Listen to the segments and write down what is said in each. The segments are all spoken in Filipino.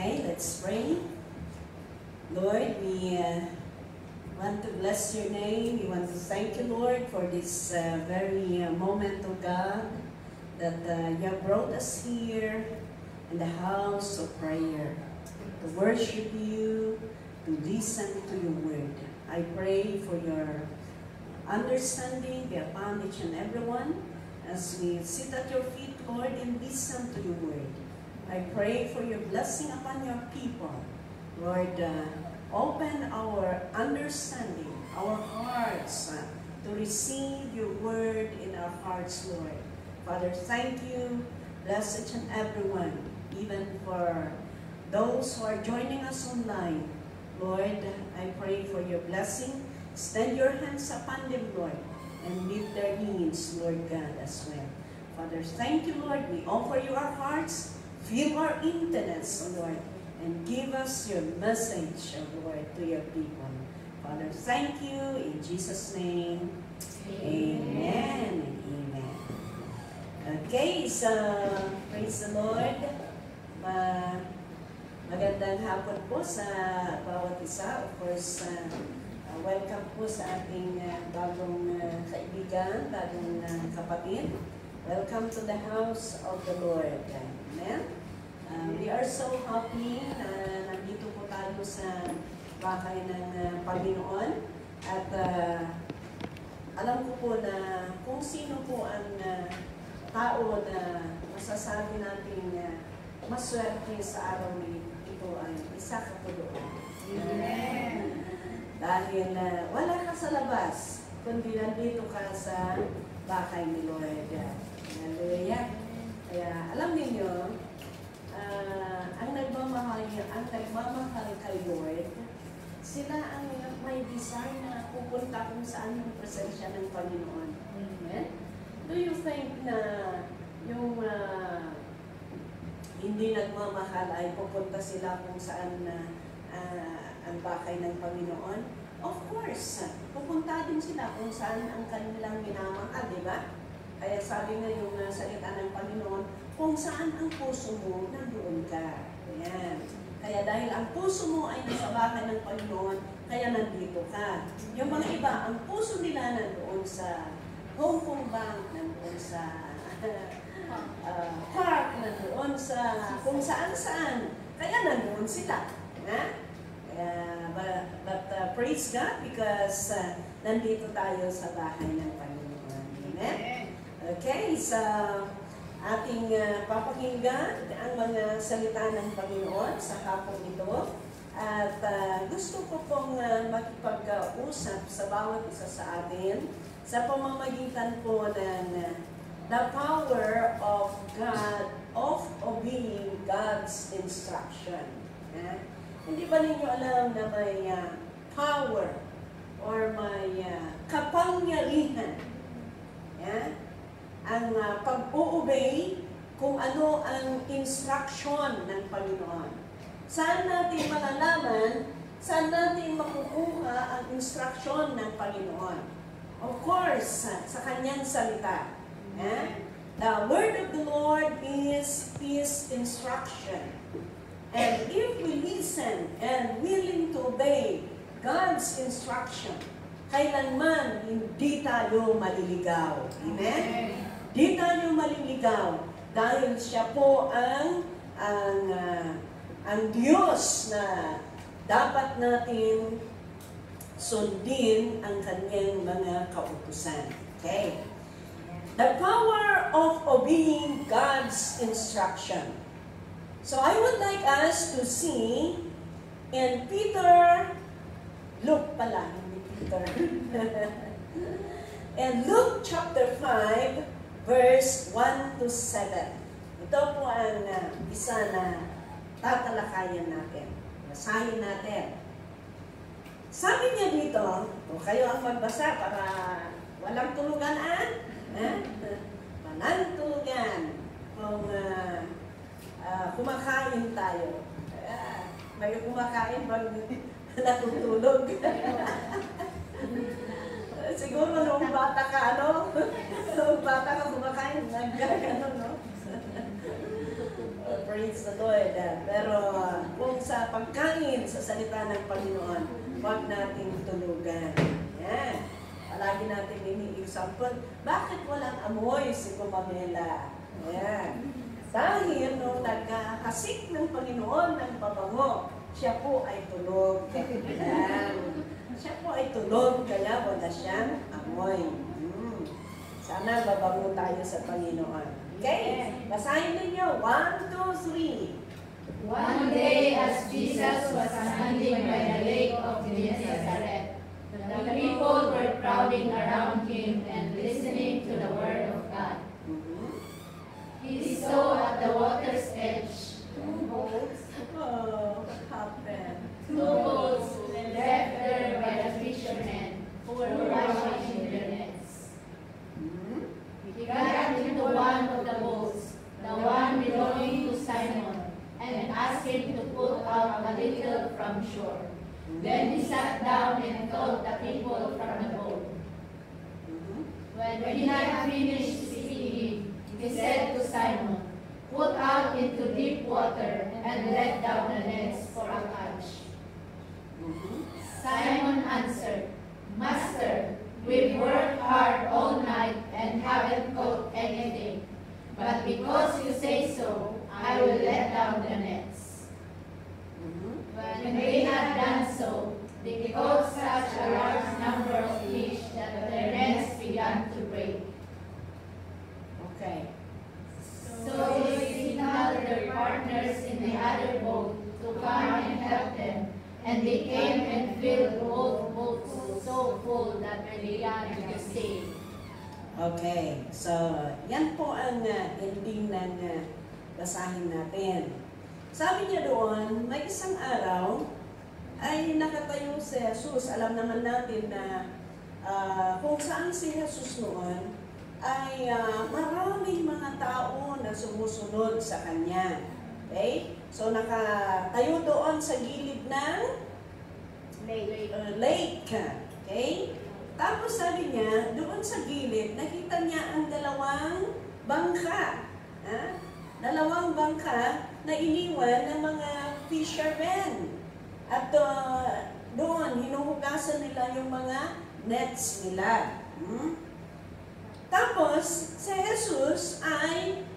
Okay, let's pray. Lord, we want to bless your name. We want to thank you, Lord, for this very moment, oh God, that you have brought us here in the house of prayer to worship you, to listen to your word. I pray for your understanding be upon each and everyone as we sit at your feet, Lord, and listen to your word. I pray for your blessing upon your people. Lord, open our understanding, our hearts, to receive your word in our hearts, Lord. Father, thank you. Bless each and everyone, even for those who are joining us online. Lord, I pray for your blessing. Extend your hands upon them, Lord, and meet their needs, Lord God, as well. Father, thank you, Lord. We offer you our hearts. Fill our internets, O Lord, and give us your message, O Lord, to your people. Father, thank you. In Jesus' name, amen and amen. Okay, so praise the Lord. Magandang hapon po sa bawat isa. Of course, welcome po sa ating bagong kaibigan, bagong kapatid. Welcome to the house of the Lord. Amen. We are so happy na nandito po tayo sa bahay ng Panginoon. At alam ko po na kung sino po ang tao na masasabi natin maswerte sa araw ito ay isa ka po doon. Amen. Dahil wala ka sa labas, kundi nandito ka sa bahay ni Lord. Hallelujah. Kaya alam niyo, ang nagmamahal kay Lord, sila ang may desire na pupunta kung saan yung presensya ng Panginoon. Amen? Do you think na yung hindi nagmamahal ay pupunta sila kung saan ang bahay ng Panginoon? Of course, pupunta din sila kung saan ang kanilang minamahal, di ba? Kaya sabi nga yung salita ng Panginoon, kung saan ang puso mo, nandoon ka. Ayan. Kaya dahil ang puso mo ay nasa bahay ng Panginoon, kaya nandito ka. Yung mga iba, ang puso nila nandoon sa Hong Kong Bank, nandoon sa park, nandoon sa kung saan-saan. Kaya nandoon sila. But praise God because nandito tayo sa bahay ng Panginoon. Amen? Okay, so ating papakinggan ang mga salita ng Panginoon sa hapon ito. At gusto ko pong makipag-usap sa bawat isa sa atin sa pamamagitan po ng the power of God, of obeying God's instruction. Hindi ba ninyo alam na may power or may kapangyarihan ang pag-o-obey kung ano ang instruction ng Panginoon? Saan natin malalaman, saan natin makukuha ang instruction ng Panginoon? Of course, sa kanyang salita. The word of the Lord is His instruction. And if we listen and willing to obey God's instruction, kailanman hindi tayo maliligaw. Amen? Di tayo maliligaw dahil siya po ang Diyos na dapat natin sundin ang kanyang mga kautusan. Okay? The power of obeying God's instruction. So I would like us to see in Luke pala, hindi Peter. And Luke chapter 5, verse 1 to 7. Ito po ang isa na tatalakayan natin. Basahin natin. Sabi niya dito, kayo ang magbasa para walang tulugan, walang tulugan kung kumakain tayo. May kumakain bang natutulog? Siguro nung bata ka, nung bata ka kumakain, nagkagano, no? Praise praise the Lord. Pero kung sa pagkain, sa salita ng Panginoon, huwag nating tulugan. Yan. Palagi natin ini-example, bakit walang amoy si Pamela? Yan. Dahil nung naghahasik ng Panginoon ng pabango, siya po ay tulog. Yan. Siya po ay tulog, kaya wala siyang amoy. Sana babango tayo sa Panginoon. Okay? Basahin ninyo. 1, 2, 3. One day, as Jesus was standing by the lake of Gennesaret, the people were crowding around him and listening to the word of God. He saw at the water's edge two boats left there by the fishermen who were washing their nets. He got into one of the boats, the one belonging to Simon, and asked him to put out a little from shore. Then he sat down and taught the people from the boat. When he had finished speaking, he said to Simon, "Put out into deep water and let down the nets for a catch." Simon answered, "Master, we've worked hard all night and haven't caught anything. But because you say so, I will let down the nets." When they had done so, they caught such a large number of fish that their nets began to break. Okay. So they signaled their partners in the other boat to come and help them, and they came and filled both boats so full that they began to sink. Okay. So, yan po ang ending ng basahin natin. Sabi niya doon, may isang araw ay nakatayo si Jesus. Alam naman natin na kung saan si Jesus noon ay maraming mga tao na sumusunod sa Kanya. Okay? So nakatayo doon sa gilid ng lake. Okay? Tapos sabi niya, doon sa gilid, nakita niya ang dalawang bangka. Dalawang bangka na iniwan ng mga fishermen. At doon, hinuhugasan nila yung mga nets nila. Tapos, si Jesus ay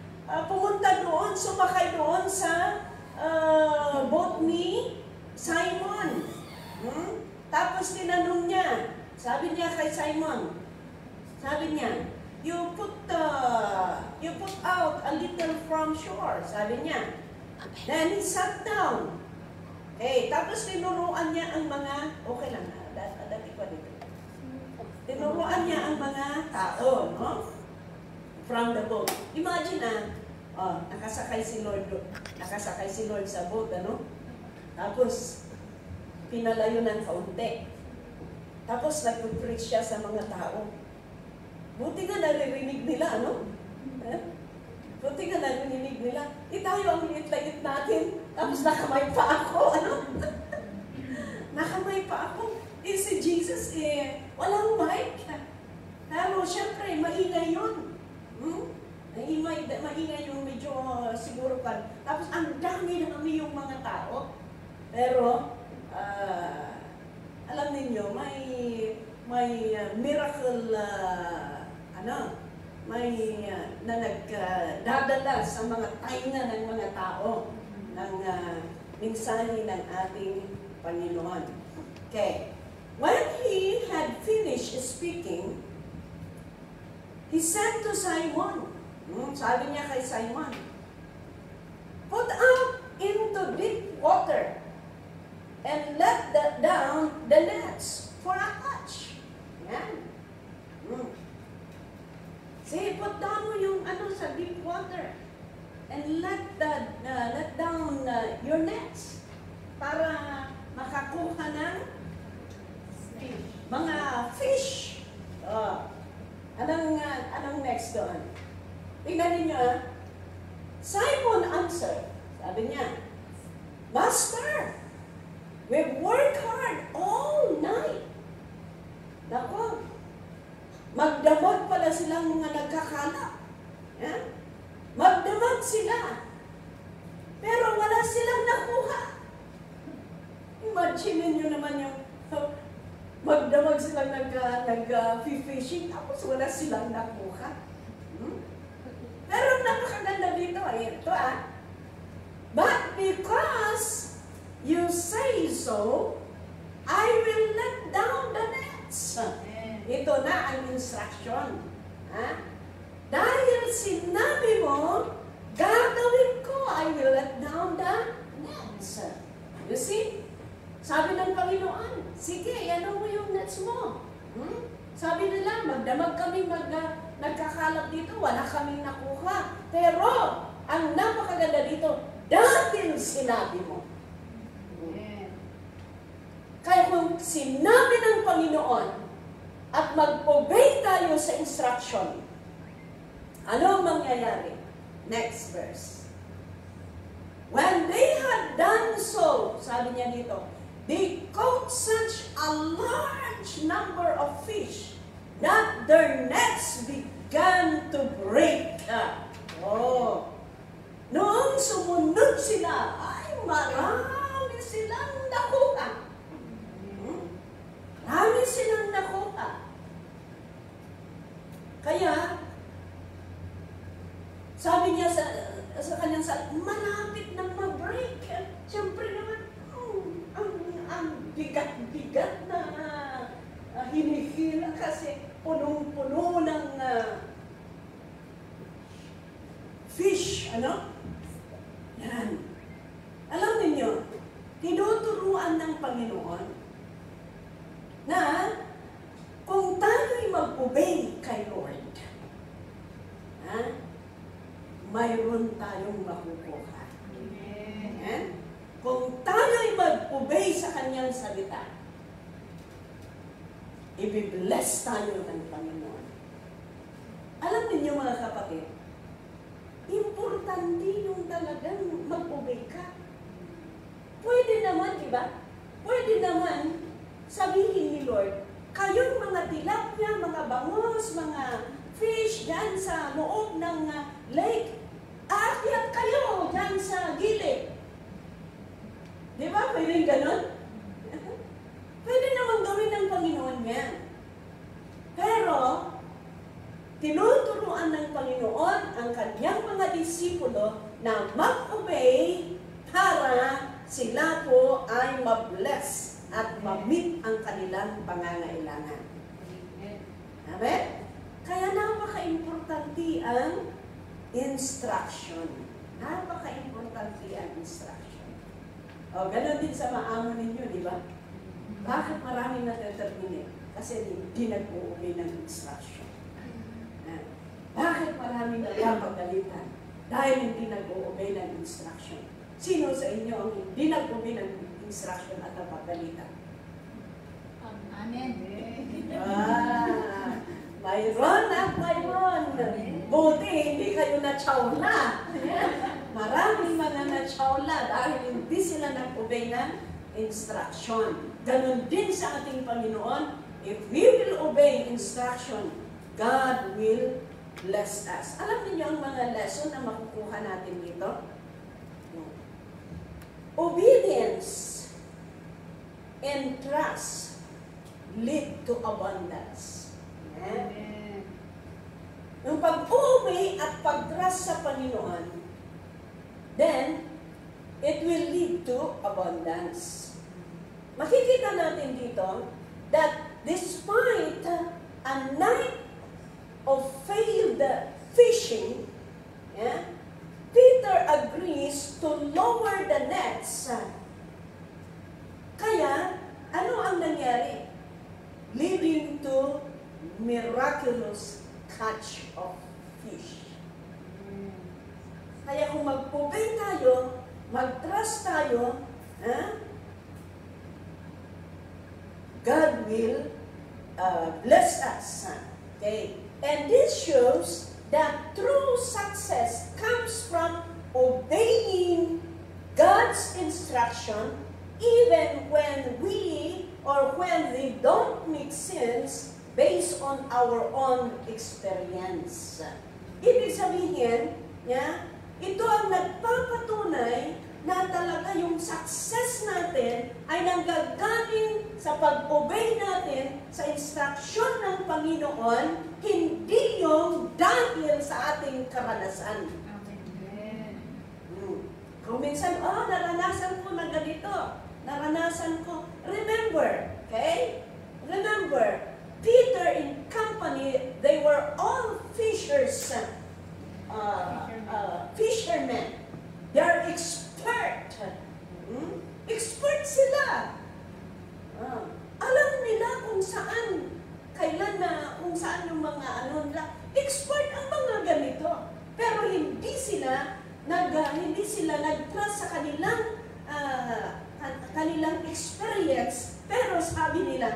pumunta doon, sumakay doon sa boat ni Simon. Tapos tinanong niya, sabi niya kay Simon, sabi niya, you put out a little from shore, sabi niya. Then he sat down. Okay, tapos tinuruan niya ang mga, okay lang, dati ko dito. Tinuruan niya ang mga tao, no? From the boat. Imagine nakasakay si Lord sa boat, ano? Tapos, pinalayo ng kaunti. Tapos, nag-preach siya sa mga tao. Buti nga naririnig nila, ano? Buti nga naririnig nila. Tayo ang liit-liit natin. Tapos, nakamay pa ako, ano? Nakamay pa ako. Si Jesus, walang mic. Pero, syempre, maingay yun. Maingay yung medyo siguro kan. Tapos, ang dami na kami yung mga tao. Pero, alam ninyo, may miracle, na nagdadala sa mga tainga ng mga tao ng mensahe ng ating Panginoon. Okay. When he had finished speaking, he said to Simon, sabi niya kay Simon, "Put out into deep water and let down the nets for a catch." Yan. Say, put down mo yung sa deep water and let down your nets para makakuha ng mga fish. Anong next doon? Tingnan ninyo, Simon answered, sabi niya, "Master, we've worked hard all night." Nako, magdamag pala silang mga nagkakalap. Magdamag sila. Pero Imagine nyo naman yung magdamag silang nag-fishing, tapos wala silang nakuha. Pero napakaganda dito, ito But because you say so, I will let down the nets. Ito na ang instruction. Dahil sinabi mo, gagawin ko, I will let down the nets. You see? Sabi ng Panginoon, sige, ano mo yung nets mo? Sabi nila, magdamag kami nagkakalap dito, wala kaming nakuha. Pero, ang napakaganda dito, dahil sinabi mo. Kaya kung sinabi ng Panginoon at mag-obey tayo sa instruction, ano ang mangyayari? Next verse. When they had done so, sabi niya dito, they caught such a large number of fish that their nets began to break. Noong sumunod sila, ay marami silang nakuha. Marami silang nakuha. Kaya, sabi niya sa kanyang malapit nang mag-break. Siyempre naman, ang bigat-bigat na hinihila kasi punong-puno ng fish, Yan. Alam niyo, tinuturuan ng Panginoon na kung tayo'y mag-obey kay Lord, mayroon tayong makukuha. Amen. Kung tayo'y mag-obey sa Kanyang salita, i-bless tayo ng Panginoon. Alam niyo mga kapatid, importante yung talagang mag-obey ka. Pwede naman, di ba? Pwede naman sabihin ni Lord, kayong mga tilapia, mga bangus, mga fish dyan sa loob ng lake, aakyat kayo dyan sa gilid. Di ba? Pwede ganon? Pwede naman gawin ng Panginoon yan. Pero, tinuturuan ng Panginoon ang kanyang mga disipulo na mag-obey para sila po ay ma-bless at ma-meet ang kanilang pangangailangan. Amen? Kaya napaka-importante ang instruction. Napaka-importante ang instruction. O, gano'n din sa maamo ninyo, di ba? Bakit maraming nataterminate? Kasi hindi nag-uubay ng instruction. Bakit maraming nagpapagalitan? Dahil hindi nag-uubay ng instruction. Sino sa inyo ang hindi nag-uubay ng instruction at napagalitan? Amen. Mayroon at mayroon. Buti, hindi kayo na-chawla. Maraming mga na-chawla dahil hindi sila nag-obey ng instruction. Ganon din sa ating Panginoon, if we will obey instruction, God will bless us. Alam niyo ang mga lesson na makukuha natin dito? Obedience and trust lead to abundance. Amen. Yung pag-obey at pag-trust sa Panginoon, then, it will lead to abundance. Makikita natin dito that despite a night of failed fishing, Peter agrees to lower the nets. Kaya, ano ang nangyari? Leading to miraculous catch of fish. Kaya kung mag-obey tayo, mag-trust tayo, God will bless us. Okay? And this shows that true success comes from obeying God's instruction even when they don't make sense based on our own experience. Ibig sabihin, ito ang nagpapatunay na talaga yung success natin ay nanggagaling sa pag-obey natin sa instruction ng Panginoon, hindi yung dahil sa ating karanasan. Kung minsan, naranasan ko na ganito, naranasan ko. Remember, okay? Remember, Peter and company, they were all fishermen. They are expert. Expert sila. Alam nila kung saan, kung saan yung mga expert ang mga ganito. Pero hindi sila nag-trust sa kanilang experience. Pero sabi nila,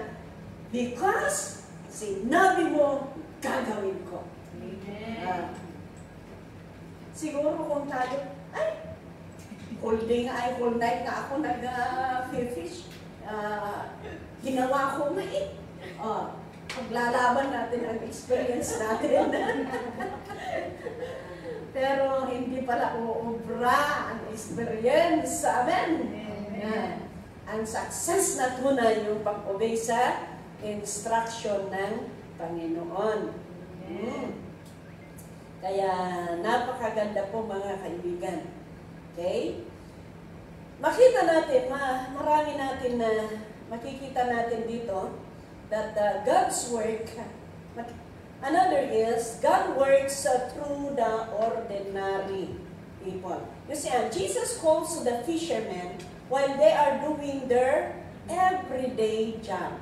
because sinabi mo, gagawin ko. Siguro kung tayo, whole day nga whole night na ako nag-fish. Ginawa ko nga paglalaban natin ang experience natin. Pero hindi pala uubra ang experience. Amen? Ang success na tunay yung pag-obey sa instruction ng Panginoon. Kaya napakaganda po mga kaibigan. Okay? Makita natin, marami natin na makikita natin dito that God's work, another is, God works through the ordinary people. You see, Jesus calls the fishermen while they are doing their everyday job.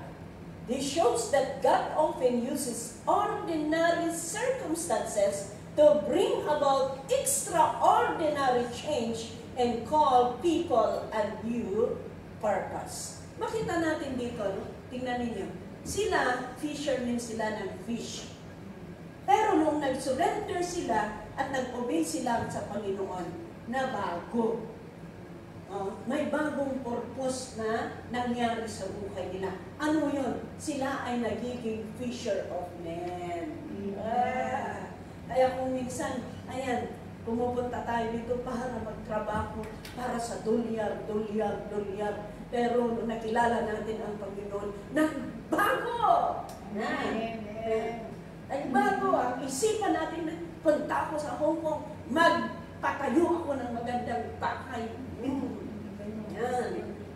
This shows that God often uses ordinary circumstances to bring about extraordinary change and call people a new purpose. Makita natin dito, tingnan ninyo. Sila, fishermen sila ng fish. Pero nung nag-surrender sila at nag-obey sila sa Panginoon, na bago. May bagong purpose na nangyari sa buhay nila. Ano yun? Sila ay nagiging fisher of men. Kaya kung minsan, pumupunta tayo dito para magtrabaho, para sa dolyar. Pero nung nakilala natin ang Panginoon, nagbago! Nagbago ang isipan natin. Punta ako sa Hong Kong, magpatayo ako ng magandang bahay.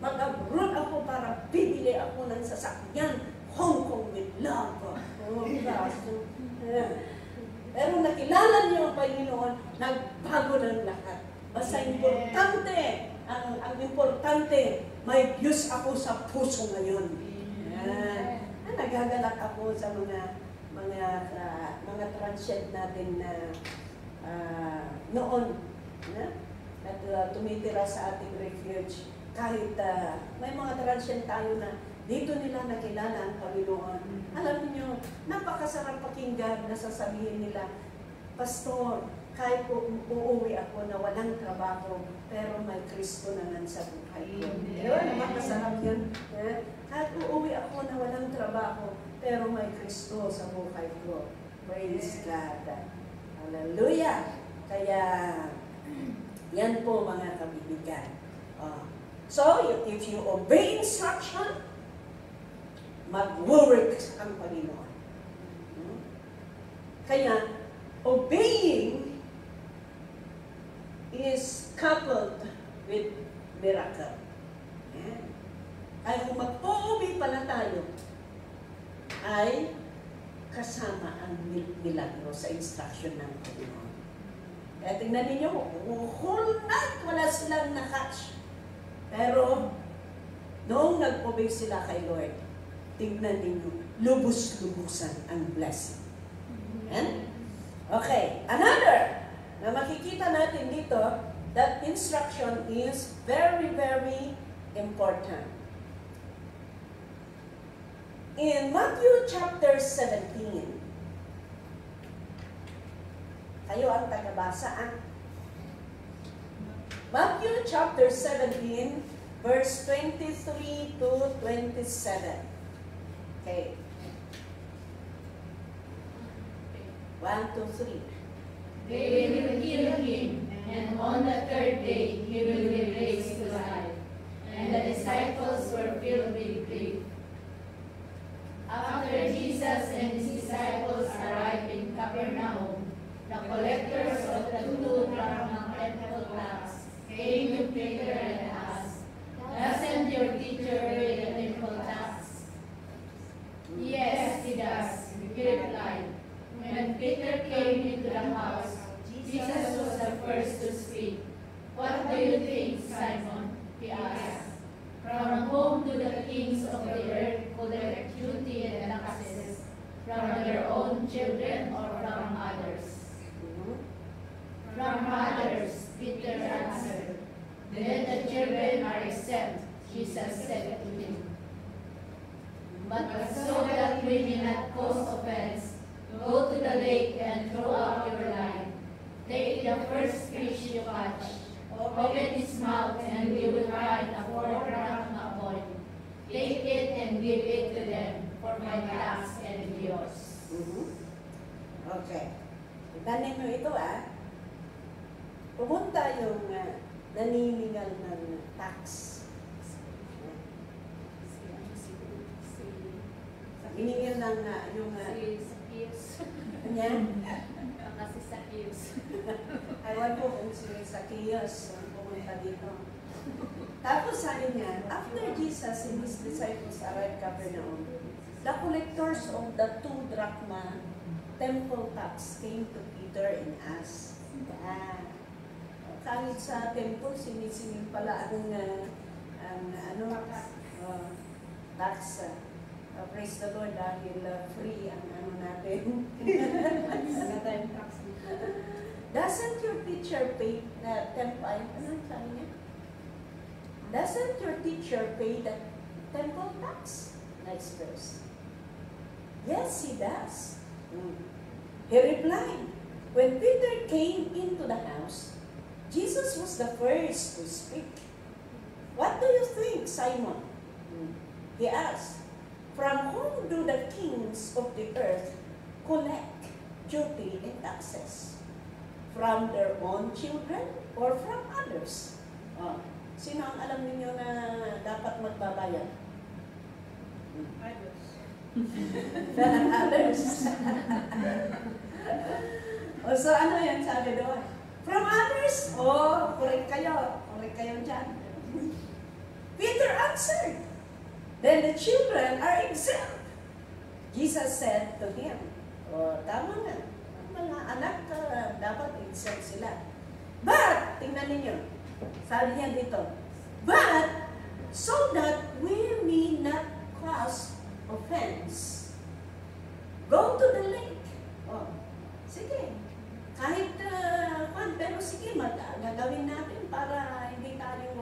Mag-abroad ako para bibili ako ng sasakyan. Hong Kong with love. Pero nakilala niyo ang Panginoon, nagbago ng lahat. Basta importante, ang importante, may Diyos ako sa puso ngayon. Nagagalak ako sa mga transient natin na noon na tumitira sa ating refuge. Kahit may mga transient tayo na dito nila nakilala ang Panginoon. Alam niyo, napakasarap pakinggan na sasabihin nila, Pastor, kahit po uuwi ako na walang trabaho, pero may Kristo naman sa buhay ko. Yun, napakasarap yun. Kahit uuwi ako na walang trabaho, pero may Kristo sa buhay ko. Praise God. Hallelujah. Kaya, yan po mga kabibigan. So, if you obey instruction, mag-work ang Panginoon. Kaya, obeying is coupled with miracle. Ay kung mag-obey pala tayo, ay kasama ang milagro sa instruction ng Panginoon. Kaya tingnan ninyo, whole night wala silang na-catch. Pero, noong nag-obey sila kay Lord, tingnan ninyo, lubos-lubusan ang blessing. Amen? Okay, another na makikita natin dito, that instruction is very, very important. In Matthew chapter 17, kayo ang tagabasa, Matthew chapter 17, verse 23 to 27. Okay. 1, 2, 3. They will kill him, and on the third day he will be raised. first to speak. What do you think, Simon? He asked. From whom do the kings of the earth collect duty and taxes? From their own children or from others? From others, Peter answered. Then the children are exempt, Jesus said to him. But so that we may not cause offense, go to the lake and throw out your line. Take the first fish you catch, open its mouth, and you will find a 4-drachma coin. Take it and give it to them for my tax and yours. Okay. Itanin mo ito Pumunta yung naniningal ng tax. Hiningil ng yung kanya. Kasi Zacchaeus. Ewan ko kung si Zacchaeus pumunta dito. Tapos sabi niya, after Jesus and his disciples arrived Capernaum, the collectors of the 2 drachma temple tax came to Peter and asked, kahit sa temple, sinisingil pala tax. Praise the Lord dahil free ang natin. Doesn't your teacher pay Doesn't your teacher pay the temple tax? Next verse. Yes, he does. He replied, when Peter came into the house, Jesus was the first to speak. What do you think, Simon? He asked. From whom do the kings of the earth collect duty and taxes? From their own children or from others? Sino ang alam ninyo na dapat magbabayad? Others. Others. So ano yan sabi doon? From others? Correct kayo. Correct kayo dyan. Peter answered. Then the children are exempt. Jesus said to him, tama nga. Mga anak, dapat exempt sila. But, tingnan ninyo, sabi niya dito, but, so that we may not cause offense, go to the lake. Sige. Kahit, pero sige, gagawin natin para hindi tayo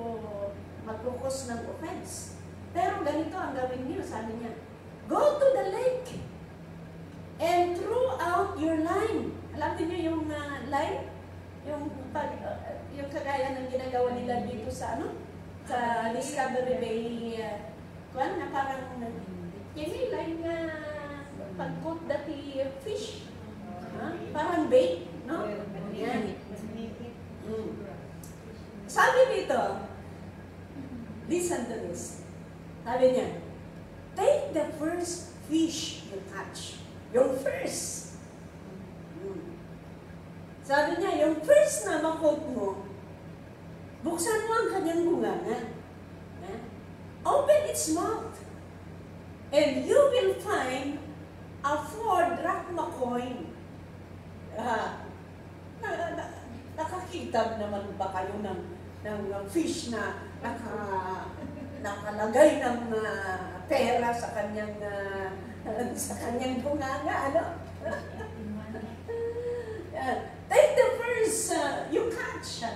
magkukos ng offense. Pero ganito ang gawin niyo, sabi niya, go to the lake and throw out your line. Alam niyo yung line? Yung kagaya ng ginagawa nila dito sa sa Discovery Bay, na parang, yung line na pag-cook dati fish. Parang bait, no? Yan. Sabi dito, listen to this. Sabi niya, take the first fish you catch. Yung first. Sabi niya, yung first na makot mo, buksan mo ang kanyang bunganga. Open its mouth. And you will find a 4-drachma coin. Nakakita naman ba kayo ng fish na nakalagay ng pera sa kanyang bunganga, Take the first you catch,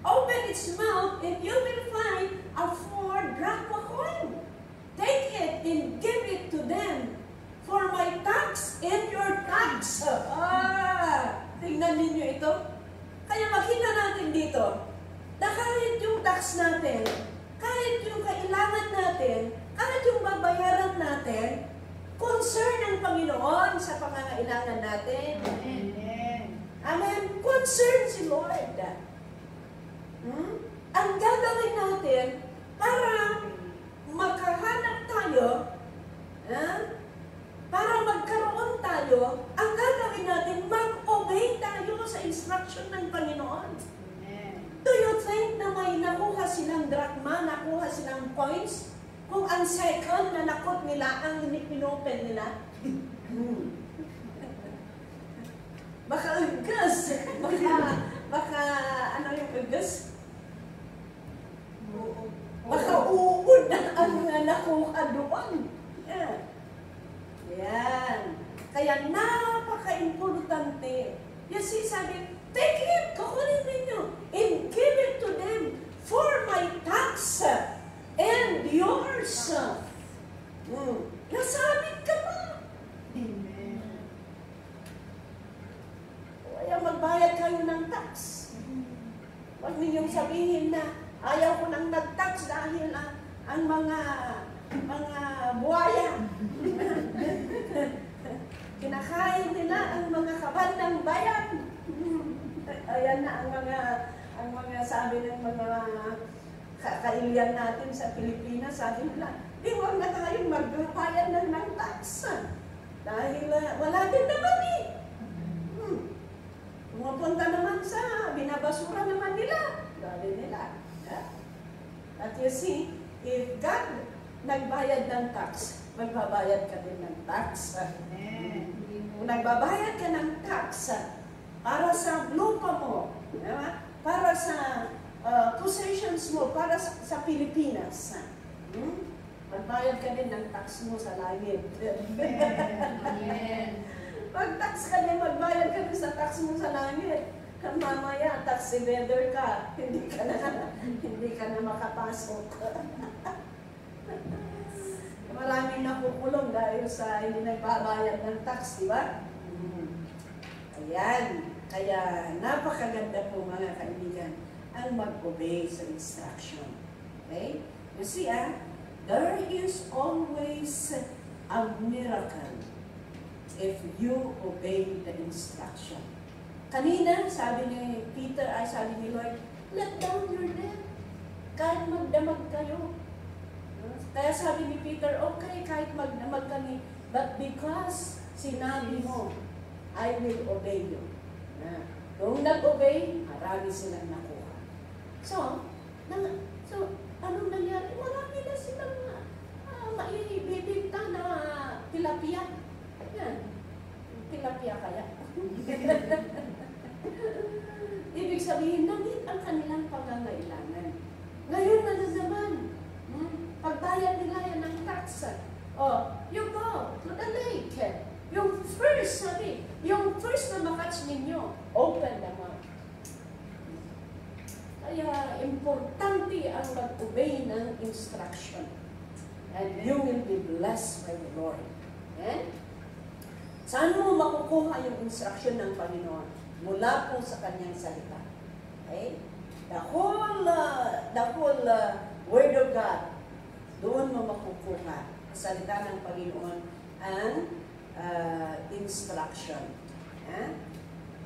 open its mouth, and you will find a 4-drachma coin. Take it and give it to them for my tax and your tax. Tingnan ninyo ito. Kaya makita natin dito na kahit yung tax natin, kahit yung kailangan natin, kahit yung babayaran natin, concern ng Panginoon sa pangangailangan natin. Amen. Amen. Concern si Lord. Ang gagawin natin para makahanap tayo, para magkaroon tayo, ang gagawin natin, mag-obey tayo sa instruction ng Panginoon. Do you think na may nakuha silang drachma, nakuha silang coins, kung ang second na nakot nila, ang pinopen nila? Baka gas, baka nakuha doon. Yan. Yan. Kaya napaka-importante. You see, sabi, take it, kukunin ninyo, and give it to them for my tax and yours. Nasabit ka pa. Amen. Kaya magbayad kayo ng tax. Huwag ninyong sabihin na ayaw ko nang nag-tax dahil ang mga buhaya. Kinakain nila ang mga kaban ng bayan. Ayan na ang mga sabi ng mga kailian natin sa Pilipinas, sabi nila, di huwag na tayong magbayad ng tax. Dahil wala din naman eh. Pumupunta naman sa binabasura naman nila. Dali nila. At you see, if God nagbayad ng tax, magbabayad ka din ng tax. Kung nagbabayad ka ng tax para sa lupa mo, para sa possessions mo, para sa Pilipinas, magbayad ka din ng tax mo sa langit. Amen. Pag-tax ka din, magbayad ka din sa tax mo sa langit. Mamaya, tax evader ka, hindi ka na makapasok. Maraming nakukulong dahil sa hindi nagbabayad ng tax, di ba? Ayan. Kaya napakaganda po mga kaibigan ang mag-obey sa instruction. Okay? You see, there is always a miracle if you obey the instruction. Kanina, sabi ni Peter, sabi ni Lord, let down your net. Kahit magdamag kayo. Kaya sabi ni Peter, okay, kahit magdamag kami, but because sinabi mo, I will obey you. Kung nag-obey, marami silang nakuha. So, anong nangyari? Marami na silang maibibigta na tilapia. Yan. Tilapia kaya. Ibig sabihin, namit ang kanilang pangangailangan. Ngayon na naman, pagbayad nila yan ng tax. You go to the lake. Yung first na makatch ninyo, open the mouth. Kaya, importante ang mag-obey ng instruction. And you will be blessed by the Lord. Okay? Saan mo makukuha yung instruction ng Panginoon? Mula po sa kanyang salita. Okay? The whole Word of God, doon mo makukuha sa salita ng Panginoon ang instruction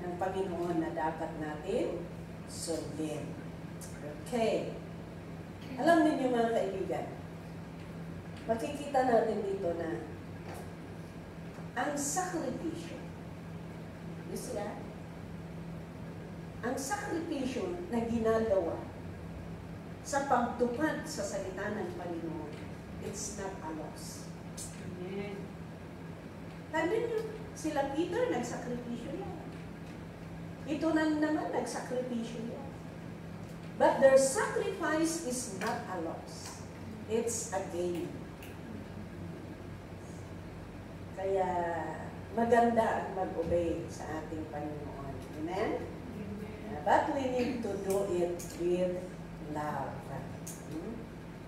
ng Panginoon na dapat natin sundin. Okay. Alam niyo mga kaibigan, makikita natin dito na ang sakripisyo, you see that? Ang sakripisyo na ginagawa sa pagtupad sa salita ng Panginoon, it's not a loss. Amen. Sabi niyo, sila Peter, nagsakripisyo yan. Ito na naman, nagsakripisyo yan. But their sacrifice is not a loss. It's a gain. Kaya maganda ang mag-obey sa ating Panginoon. Amen? But we need to do it with love.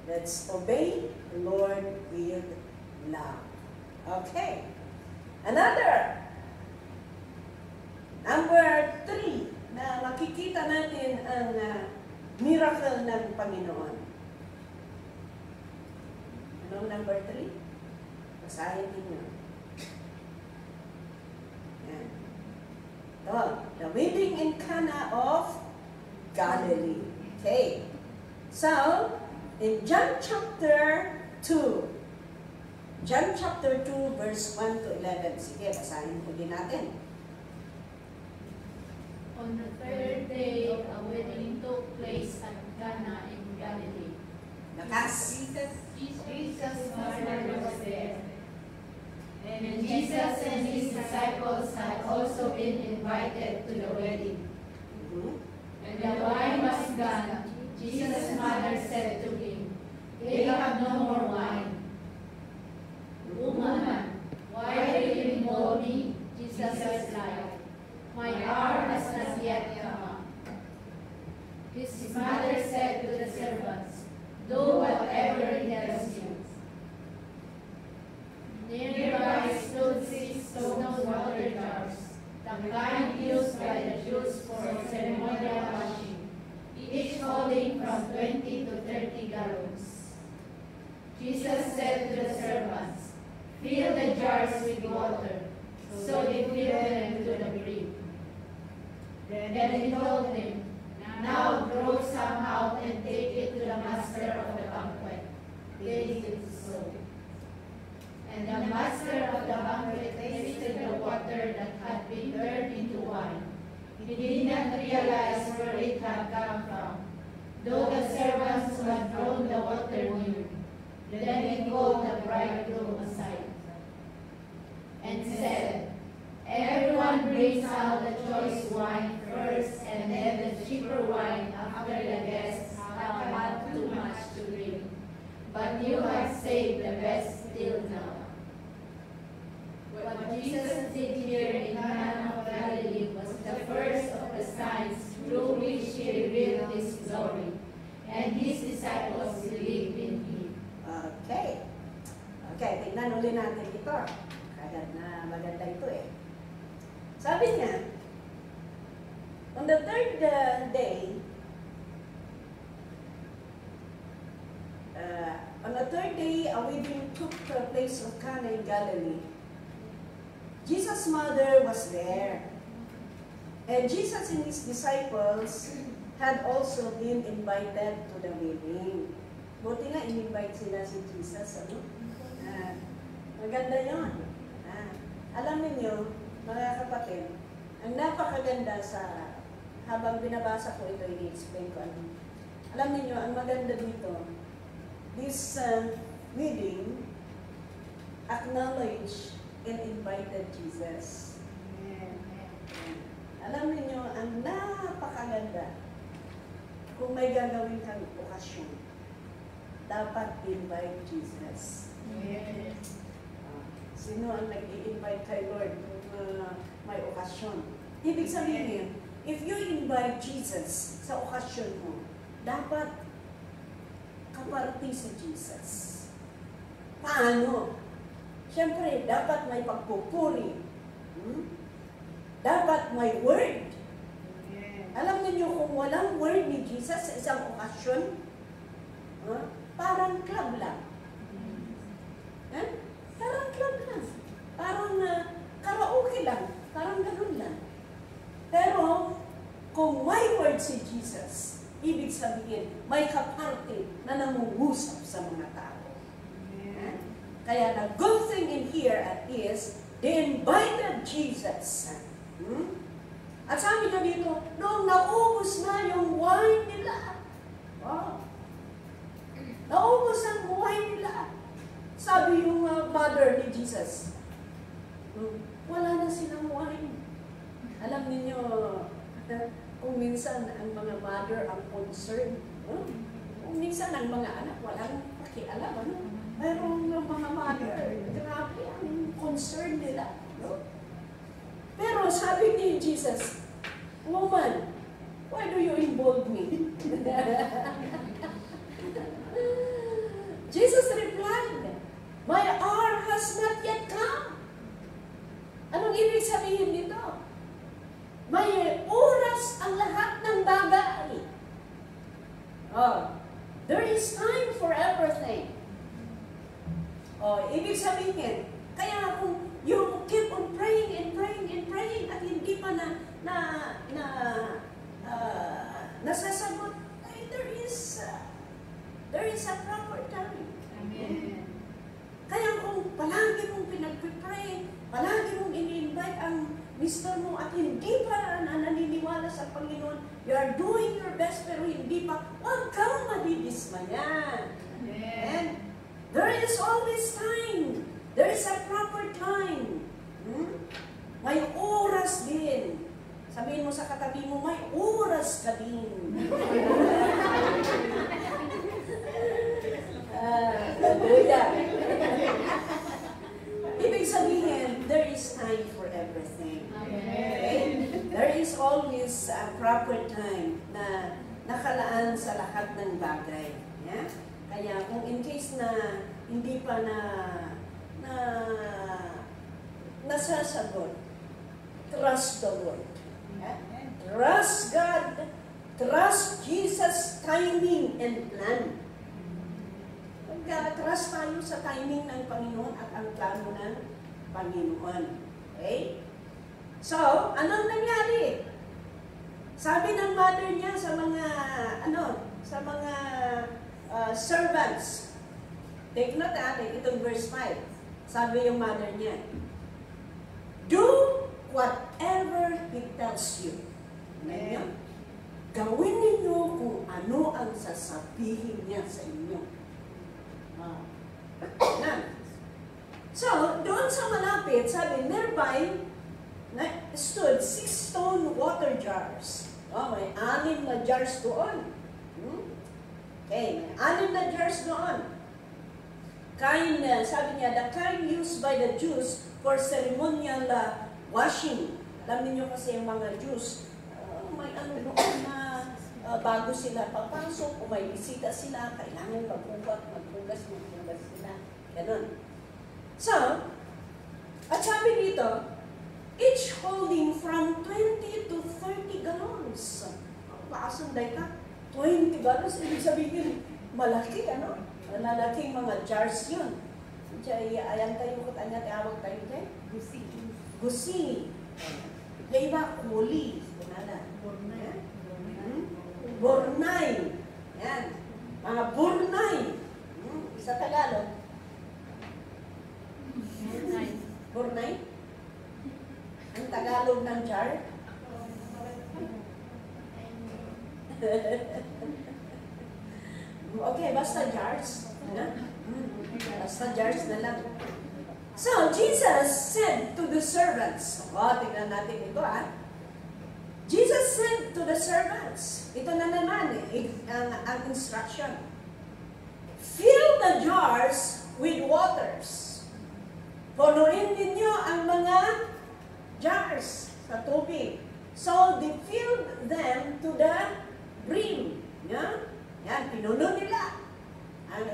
Let's obey the Lord with love. Okay. Another. Number 3 na makikita natin ang miracle ng Panginoon. Anong number 3? Basahin ninyo. Yan. The wedding in Cana of Galilee. Okay. So, in John chapter 2, verse 1 to 11. Sige, basahin po din natin. On the third day, a wedding took place at Cana in Galilee. Lakas. Jesus' mother was there. And Jesus and his disciples had also been invited to the wedding. When the wine was gone, Jesus' mother said to him, "They have no more wine." His mother said to the servants, "Do whatever he tells you." Nearby stood 6 stone water jars, the kind used by the Jews for ceremonial washing, each holding from 20 to 30 gallons. Jesus said to the servants, "Fill the jars with water." So they filled them to the brim. Then he told them, "Now draw some out and take it to the master of the banquet." They did so. And the master of the banquet tasted the water that had been turned into wine. He did not realize where it had come from, though the servants who had drawn the water knew. Then he called the bridegroom aside and said, "Everyone brings out the choice wine first, and then the cheaper wine after the guests have had too much to drink. But you have saved the best till now." What Jesus did here in Cana of Galilee was the first of the signs through which he revealed his glory, and his disciples believed in him. Okay. Okay, tingnan ulit natin ito. Kagad na maganda ito eh. Sabi niya, on the third day, a wedding took place of Cana in Galilee. Jesus' mother was there. And Jesus and his disciples had also been invited to the wedding. Buti nga, in-invite sila si Jesus. Ano? Maganda yun. Alam niyo, mga kapatid, ang napakaganda sa, habang binabasa ko ito, ini-explain ko ano. Alam niyo, ang maganda dito, this wedding acknowledged and invited Jesus. Alam niyo, ang napakaganda, kung may gagawin kang okasyon, dapat invite Jesus. Sino ang nag-i-invite kay Lord kung may okasyon? Ibig sabihin, if you invite Jesus sa okasyon mo, dapat kaparti si Jesus. Paano? Siyempre, dapat may pagpupuri. Dapat may word. Alam niyo kung walang word ni Jesus sa isang okasyon, parang club lang. Parang club lang. Parang karaoke lang. Parang ganun lang. Pero, kung may word si Jesus, ibig sabihin, may kaparte na nangungusap sa mga tao. Kaya the good thing in here is, they invited Jesus. At sabi na dito, noong naubos na yung wine nila. Wow. Naubos ang wine nila. Sabi yung mother ni Jesus, wala na silang wine. Alam niyo, kung minsan ang mga mother ang concerned, kung minsan ang mga anak walang pakialam, ano? Pero yung mga mother, grabe ang concern nila. No? Pero sabi ni Jesus, "Woman, why do you involve me?" Jesus replied, "My hour has not yet come." Anong ibig sabihin nito? May oras ang lahat ng bagay. There is time for everything. Ibig sabihin, kaya kung you keep on praying and praying and praying at hindi pa nasasagot, there is a proper time. Amen. Kaya kung palagi mong pinag-pray, palagi mong ini-invite ang mister mo at hindi pa naniniwala sa Panginoon, you are doing your best pero hindi pa, huwag kang madidismaya. Amen. There is always time. There is a proper time. May oras din. Sabihin mo sa katabi mo, may oras ka din. Hallelujah. Ibig sabihin, there is time for everything. Okay? There is always a proper time na naman sa lahat ng bagay. Yeah? Kaya kung in case na hindi pa nasasagot, trust the Lord. Yeah? Trust God. Trust Jesus' timing and plan. Trust tayo sa timing ng Panginoon at ang plano ng Panginoon. Okay? So, anong nangyari? Sabi ng mother niya sa mga, servants. Take note itong verse 5. Sabi yung mother niya, do whatever He tells you. Amen. Gawin ninyo kung ano ang sasabihin niya sa inyo. So, doon sa malapit, sabi, nearby, stood 6 stone water jars. May 6 na jars doon. Okay, may 6 na jars doon. Sabi niya, the kind used by the Jews for ceremonial washing. Alam niyo kasi yung mga Jews, may doon na bago sila papasok, o may bisita sila, kailangan maghugas sila. Ganun. So, at sabi dito, each holding from 20 to 30 gallons. Paasunday ka, 20 gallons, ibig sabihin, malaki, malalaking mga jars yun. Ayan tayo, tawag tayo dyan? Gusi. Yung iba, kuli. Bornay. Yan. Mga bornay. Sa Tagalog. Bornay? Ang Tagalog ng jar? Okay, basta jars. Basta jars na lang. So, Jesus said to the servants, tingnan natin ito Jesus said to the servants, ito na naman ang instruction. Fill the jars with waters. Punuin ninyo ang mga jars sa tubig. So, they filled them to the brim. Yan, pinuno nila ang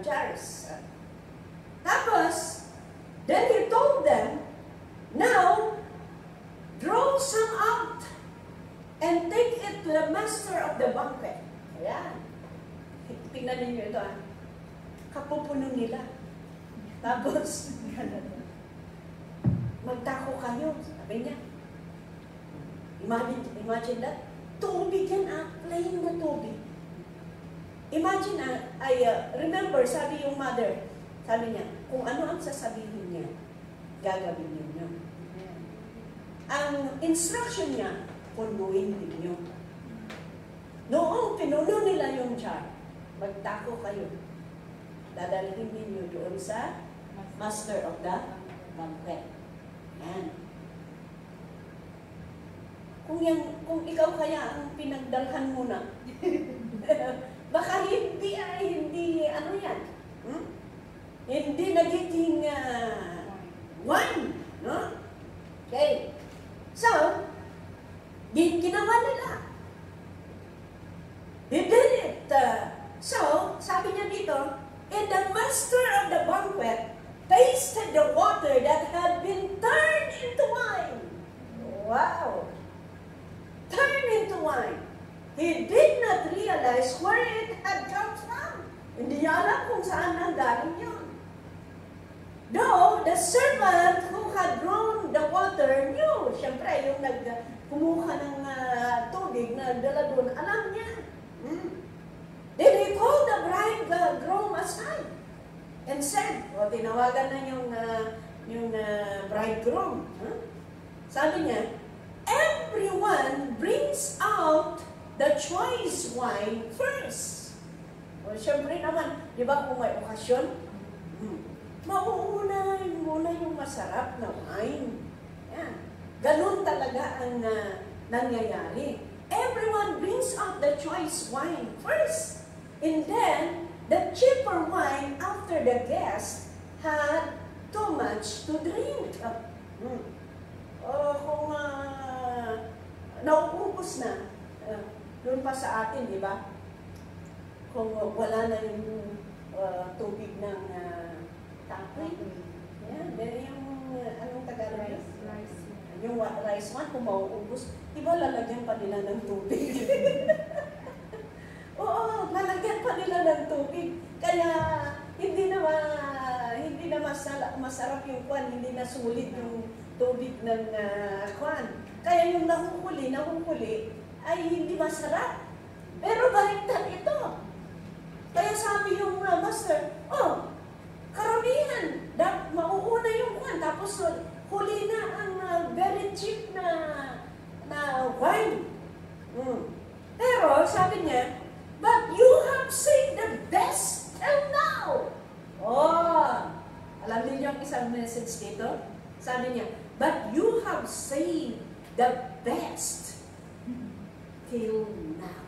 jars. Tapos, then He told them, now, draw some out and take it to the master of the banquet. Ayan. Tingnan ninyo ito kapupuno nila. Tapos, magtako kayo. Sabi niya. Imagine that. Tubig yan plain na tubig. Imagine remember, sabi yung mother, sabi niya, kung ano ang sasabihin niya, gagawin ninyo. Ang instruction niya, punuin ninyo. Noong pinuno nila yung jar, magtako kayo. Dadalhin ninyo doon sa master of the banquet. Yan. Kung ikaw kaya ang pinagdalhan mo na, baka hindi yan. Hindi nagiging wine. No? Okay. So, ginawa nila. They did it. So, sabi niya dito, and the master of the banquet tasted the water that had been turned into wine. Wow! Turned into wine. He did not realize where it had come from. Hindi niya alam kung saan nanggaling yun. Though, the servant who had drawn the water knew. Siyempre, yung kumuha ng tubig na dala doon, alam niya. Then he called the bridegroom aside and said, tinawagan na yung bridegroom. Sabi niya, everyone brings out the choice wine first. Siyempre naman, di ba kung may okasyon, mauuna muna yung masarap na wine. Yan. Ganun talaga ang nangyayari. Everyone brings out the choice wine first. And then, the cheaper wine after the guest had too much to drink. Kung nauubos na, Doon pa sa atin, di ba? Kung wala na yung tubig ng tapoy. Yan, yung anong Tagalog? Yung rice man, kung mauubos, di ba lalagyan pa nila ng tubig? Oo, lalagyan pa nila ng tubig. Kaya hindi na masarap yung kwan, hindi na sulit yung tubig ng kwan. Kaya yung nahuhuli ay hindi masarap. Pero baliktad ito. Kaya sabi yung master, karamihan, mauuna yung kwan, tapos huli na ang very cheap na wine. Pero sabi niya, but you have saved the best till now. Alam niyo yung isang message dito? Sabi niya, but you have saved the best till now.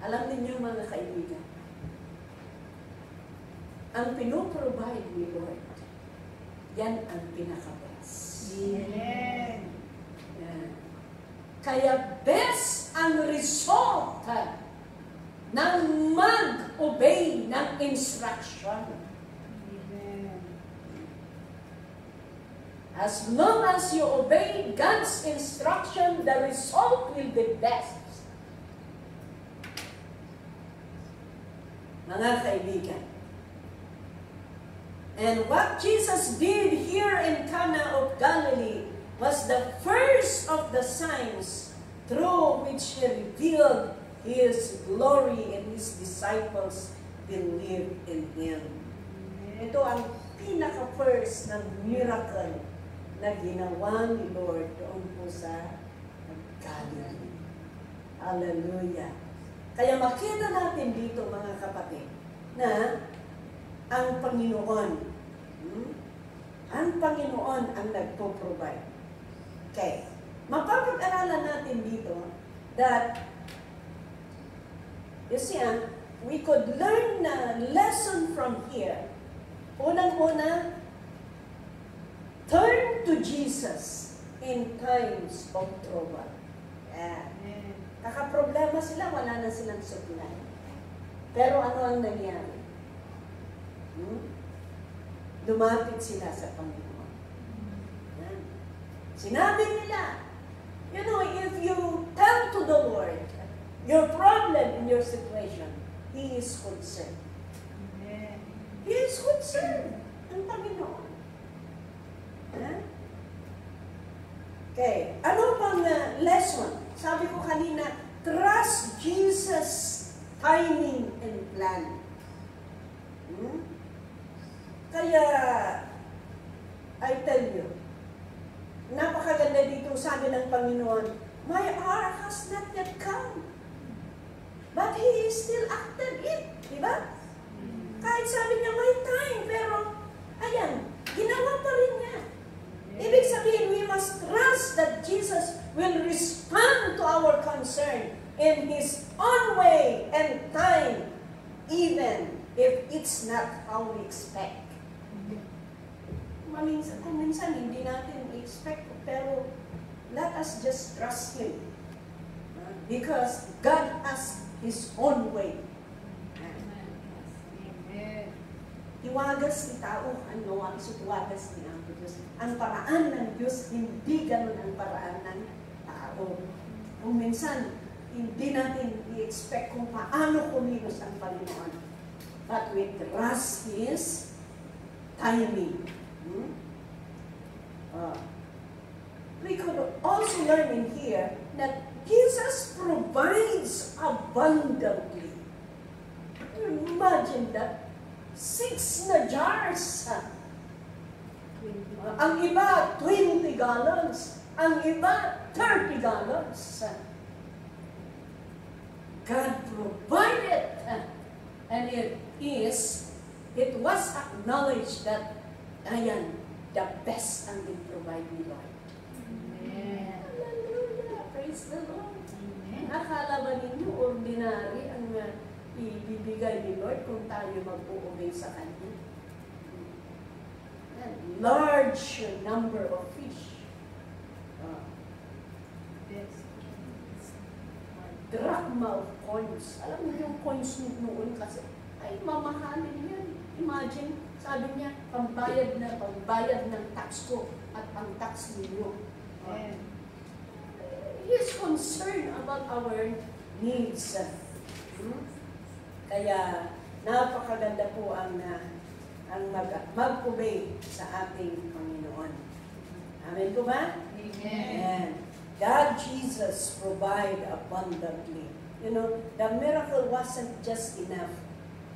Alam niyo mga kaibigan, ang pinoprovide ni Lord, yan ang pinaka-best. Amen. Kaya best ang result ng mag-obey ng instruction. Amen. As long as you obey God's instruction, the result will be best. Mga kaibigan, and what Jesus did here in Cana of Galilee was the first of the signs through which He revealed His glory and His disciples believed in Him. Ito ang pinaka-first ng miracle na ginawa ni Lord doon po sa Galilee. Hallelujah. Kaya makita natin dito mga kapatid na ang Panginoon ang nagpo-provide. Okay. Mapapag-aralan natin dito that, you see, we could learn a lesson from here. Unang-una, turn to Jesus in times of trouble. Kakaproblema sila, wala na silang supply. Pero ano ang nangyari? Lumapit sila sa Panginoon. Sinabi nila, you know, if you tell to the Lord your problem in your situation, He is concerned. Amen. He is concerned. Ang Panginoon. Okay. Ano pang lesson? Sabi ko kanina, trust Jesus' timing and plan. Kaya, I tell you, napakaganda dito, sabi ng Panginoon, my hour has not yet come. But He is still after it. Diba? Kahit sabi niya, may time, pero, ayan, ginawa pa rin niya. Ibig sabihin, we must trust that Jesus will respond to our concern in His own way and time, even if it's not how we expect. Kung minsan hindi natin expect, pero let us just trust Him. Because God has His own way. Amen. Iwagas ni tao, ano ang isuwagas ni ang Diyos. Ang paraan ng Diyos, hindi ganun ang paraan ng tao. Kung minsan, hindi natin i-expect kung paano kumilos ang Panginoon. But we trust His timing. We could also learn in here that Jesus provides abundantly. Imagine that. 6 na jars. Ang iba, 20 gallons. Ang iba, 30 gallons. God provided. And it was acknowledged that, ayan, the best ang provide ni Lord. Amen. Hallelujah. Praise the Lord. Amen. Akala ba ninyo ordinary ang ibibigay ni Lord kung tayo mag-uubay sa Kanya? Large number of fish. Yes. of coins. Alam mo yung coins noon kasi, ay mamahalin yan. Imagine, sabi niya, pambayad ng tax ko at ang tax ninyo. He is concerned about our needs. Kaya, napakaganda po ang mag-obey sa ating Panginoon. Amen po ba? Amen. God, Jesus, provide abundantly. You know, the miracle wasn't just enough,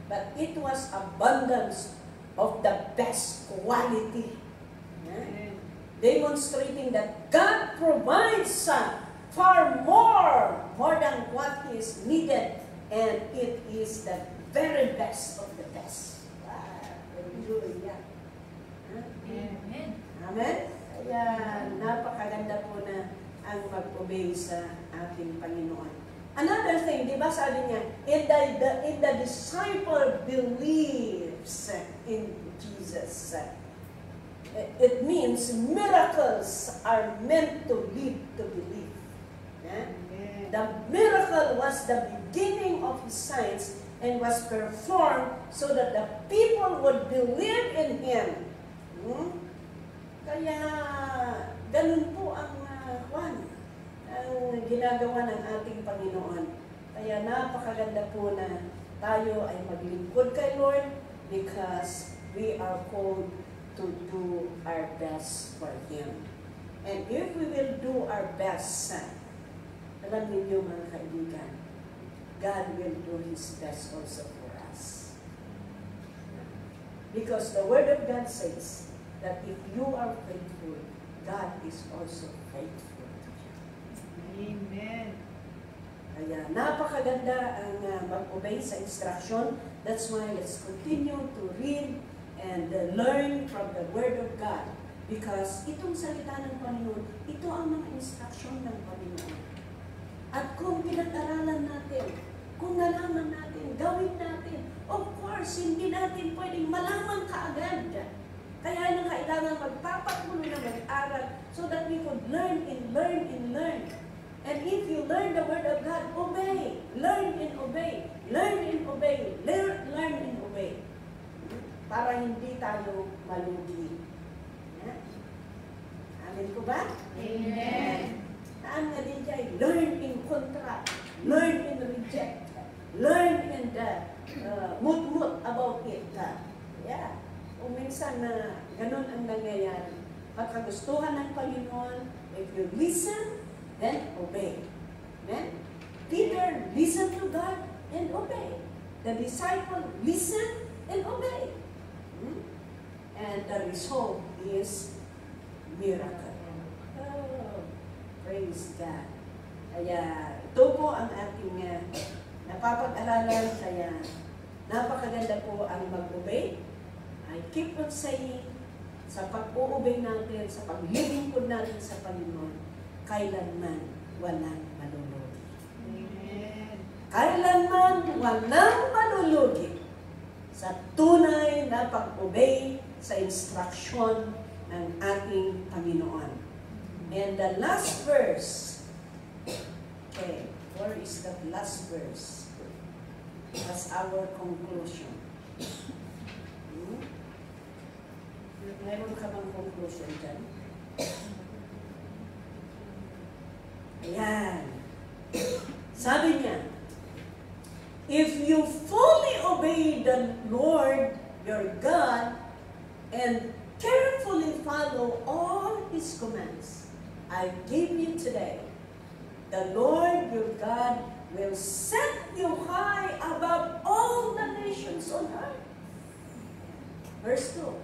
but it was abundance of the best quality. Demonstrating that God provides far more than what is needed, and it is the very best of the best. Wow, hallelujah. Amen. Amen? Kaya napakaganda po na ang mag-obey sa ating Panginoon. Another thing, di ba sabi niya, in the disciple believes in Jesus. It means miracles are meant to lead to belief. The miracle was the beginning of his signs and was performed so that the people would believe in him. Kaya ganun po ang ginagawa ng ating Panginoon. Kaya napakaganda po na tayo ay maglingkod kay Lord because we are called to do our best for Him. And if we will do our best, alam ninyo mga kaibigan, God will do His best also for us. Because the Word of God says that if you are faithful, God is also faithful. Amen. Kaya napakaganda ang mag-obey sa instruction. That's why let's continue to read and learn from the Word of God. Because itong salita ng Panginoon, ito ang mga instruction ng Panginoon. At kung pinag-aralan natin, kung nalaman natin, gawin natin, of course, hindi natin pwedeng malaman kaagad. Kaya nang kailangan magpapatuloy na mag-aral so that we could learn and learn and learn. And if you learn the Word of God, obey. Learn and obey. Learn and obey. Learn and obey. Para hindi tayo malugi. Amen ko ba? Amen. Saan nga din dyan? Learn in contract. Learn in reject. Learn and mut-mut about it. Yeah. Kung minsan na ganun ang nangyayari. Pagkagustuhan ng Panginoon, if you listen, then obey. Amen? Peter listened to God and obey. The disciple listened and obey. And the result is miracle. Oh, praise God. Kaya ito po ang ating napapag-aralan. Kaya napakaganda po ang mag-obey. I keep on saying, sa pag-uubay natin, sa paglilingkod natin sa Panginoon, kailanman walang malulugi. Amen. Kailanman walang malulugi sa tunay na pag-obey sa instruction ng ating Panginoon. And the last verse, okay, where is the last verse? That's our conclusion. Mayroon ka bang conclusion dyan? Ayan. Sabi niya, if you fully obey the Lord your God and carefully follow all His commands I give you today, the Lord your God will set you high above all the nations on earth. Verse 2.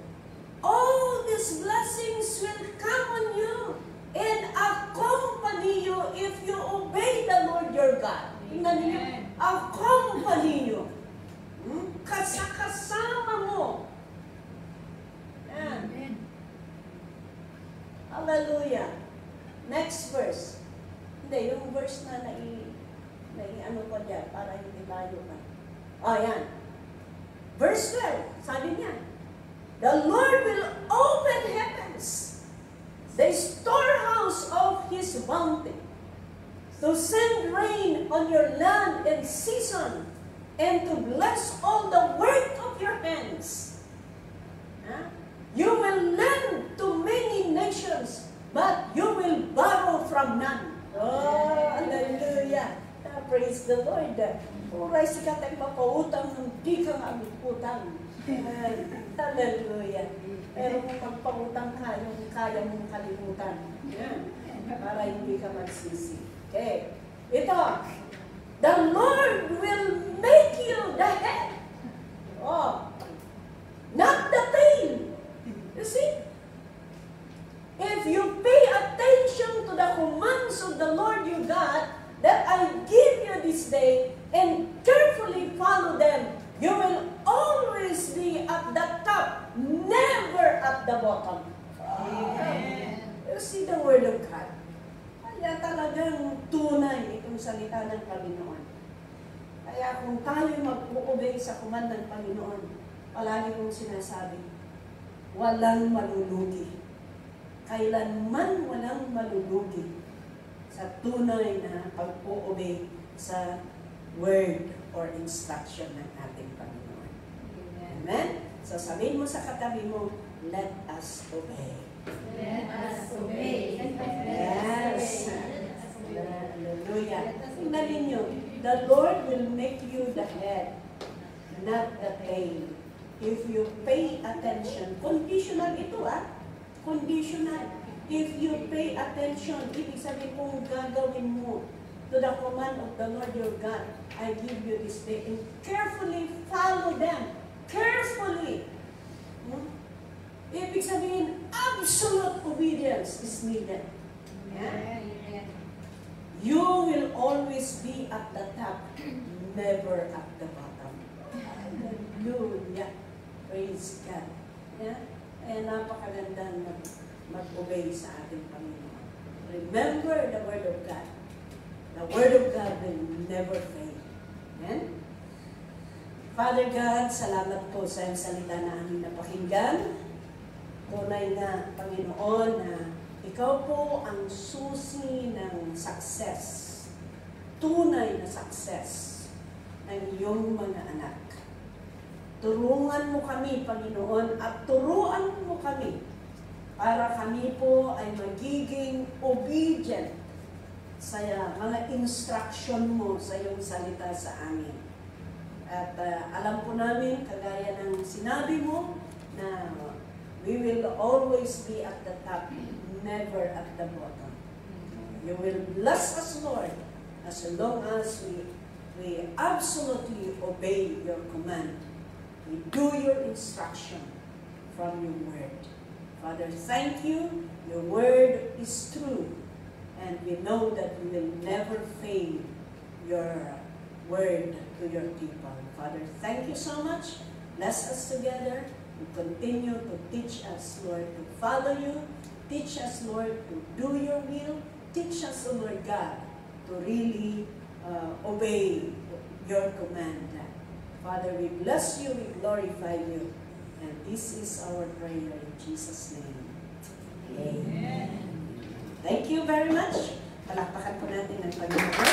All these blessings will come on you and accompany you if you obey the Lord your God. Tingnan niyo, accompany you. Kasama mo. Yan. Amen. Hallelujah. Next verse. Hindi, yung verse na ano ko dyan, para hindi tayo ka. Yan. Verse 12, sabi niya, the Lord will open heavens, the storehouse of His bounty, to send rain on your land in season, and to bless all the work of your hands. You will lend to many nations, but you will borrow from none. Oh, hallelujah. Praise the Lord. Uray sikat ay mapautang ng di ka utang. Hallelujah. Pero kung magpautang ka, yung kaya mong kalimutan. Para hindi ka magsisi. Okay. Ito. The Lord will make you the head. Oh. Not the tail. You see? If you pay attention to the commands of the Lord your God that I give you this day and carefully follow them, you will always be at the top, never at the bottom. Amen. You see the word of God. Kaya talagang tunay itong salita ng Panginoon. Kaya kung tayo mag-uobey sa command ng Panginoon, palagi kong sinasabi, walang malulugi. Kailanman walang malulugi sa tunay na pag-uobey sa word or instruction ng ating Panginoon. Amen? So sabihin mo sa katabi mo, let us obey. Let us obey. Yes. Hallelujah. Tingnan ninyo, the Lord will make you the head, not the tail. If you pay attention, conditional ito conditional. If you pay attention, ibig sabihin kung gagawin mo to the command of the Lord your God, I give you this day, and carefully follow them. Carefully. Ibig sabihin, absolute obedience is needed. Yeah? You will always be at the top, never at the bottom. Hallelujah. Praise God. Yeah? Kaya napakaganda mag-obey sa ating Panginoon. Remember the Word of God. The Word of God will never fail. Amen? Father God, salamat po sa iyong salita na aming napakinggan. Tunay na, Panginoon, na ikaw po ang susi ng success. Tunay na success ng iyong mga anak. Turungan mo kami, Panginoon, at turuan mo kami para kami po ay magiging obedient sa mga instruction mo sa iyong salita sa amin. At alam po namin, kagaya ng sinabi mo, na we will always be at the top, never at the bottom. You will bless us, Lord, as long as we absolutely obey your command. We do your instruction from your word. Father, thank you. Your word is true. And we know that we will never fail your word to your people. Father, thank you so much. Bless us together. And continue to teach us, Lord, to follow you. Teach us, Lord, to do your will. Teach us, Lord God, to really obey your command. Father, we bless you, we glorify you. And this is our prayer in Jesus' name. Amen. Thank you very much. Palakpakan po natin ang Panginoon.